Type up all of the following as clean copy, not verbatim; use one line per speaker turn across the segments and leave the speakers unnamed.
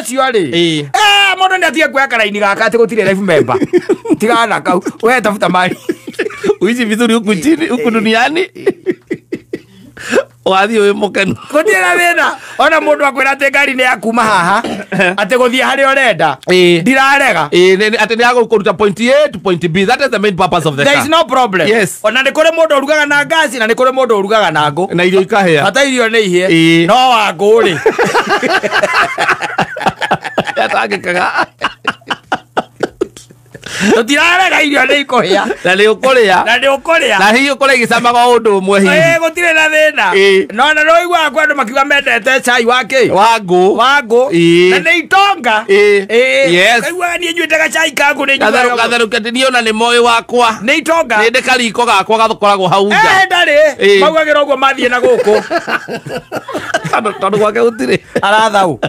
cio ri mundu ni atige kuya karaini gaka ati gutire live member tigana kau we tafuta mali
uishi vizuri huku chini huku duniani wathi we mukenu
gutira thina ona mundu akwira ati ngari ni yakuma haha ati guthie hari urenda ndirarega
ati ni agukuruta point A to point B. That is the main purpose of the car.
There is no problem.
Yes.
Ona ni kuri mundu urugaga na gasi na ni kuri mundu urugaga na ngo
na irio ikahea
hata irio ni ihie no wa nguri
yatagikaga
tutirarega irio ni ikuhia
na ni ukuria na hiyo kore gicamaga undu umwe hihi
gutire na thina no na no igwa kwa andu makiuga mendete chai wake wangu na ni itonga
yes
kaigua ni njuite ga chai kangu ni
nyuga gatharuka niona ni moyo wakwa
ni itonga
ni ndekariko gakwa gathukoragwo hau nja
ndari maugagira uguo mathie na guku
tondu gwake gutire
arathau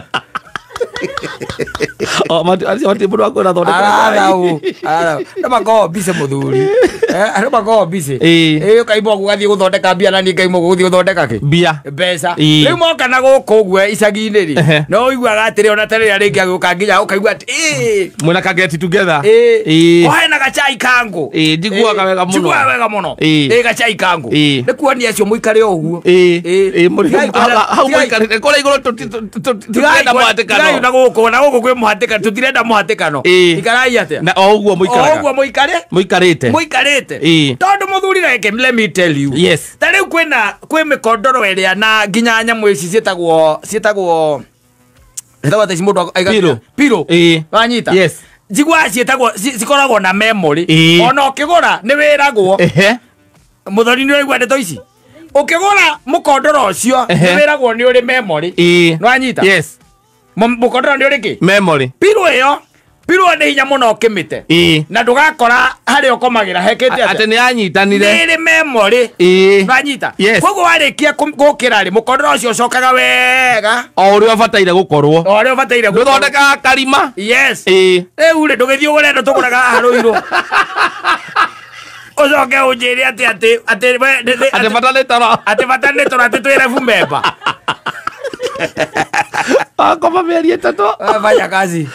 mati mundu akwira thondeka
arathau no makorwo bise muthuri no makorwo bise kaimbo gugathie guthondeka mbia na ni kaimbo guthie guthondeka ki
mbia
mbeca riu moka na guku guo icagi-ini ri no iguaga atiri ona tari aringi aguka nginya ukaigua ati
mwina ka get together
ohe na gachai kangu
njiguaga wega muno
gachai kangu ni kuonia acio muikare o uguo
hau muikare kore iguru tutirenda muhatikano
na guku kwi muhatikano tutirenda muhatikano ikarai atia
na o uguo muikarite
tondu muthuri reke let me tell you
yes
ta riu kwi mikondoro iria na nginya nyamu ici cietagwo taici mundu piro wanyita
yes
njigua cikoragwo na memory ona ukigura ni wiragwo muthoni ni urigua ndeto ici ukigura mukondoro ucio ni wiragwo ni uri memory nwanyita
yes
mukondoro ni uri ki
memory
piro iyo piro ni hinya muno ukimite na ndugakora hari ukomagira hekete
ate ni anyitanire
ni memory nwanyita koguo warikia gukira ri mukondoro ucio cokaga wega
o uri obataire gukorwo nduthondeka karima
yes uri ndugithio urenda tukuraga haruiru ucoke unjire ati batanä toro atä twä rebu memba
akoma mĩeri ĩtatũ
fanya kazi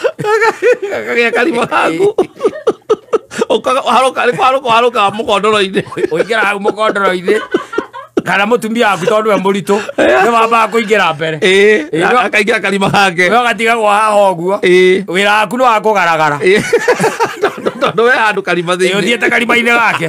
kagĩa karima gaku harũkaga mũkondoro-inĩ
ũingĩra hau mũkondoro-inĩ kana mũtumia waku tondũ we mũritũ nĩ wambaga kũingĩra mbere
akaingĩra karima gake
we gatigagwo haha ũguo wĩra waku nĩ wa kũgaragara
tondũ we handũ karima thĩinĩ
ũthiĩte karima-inĩ gake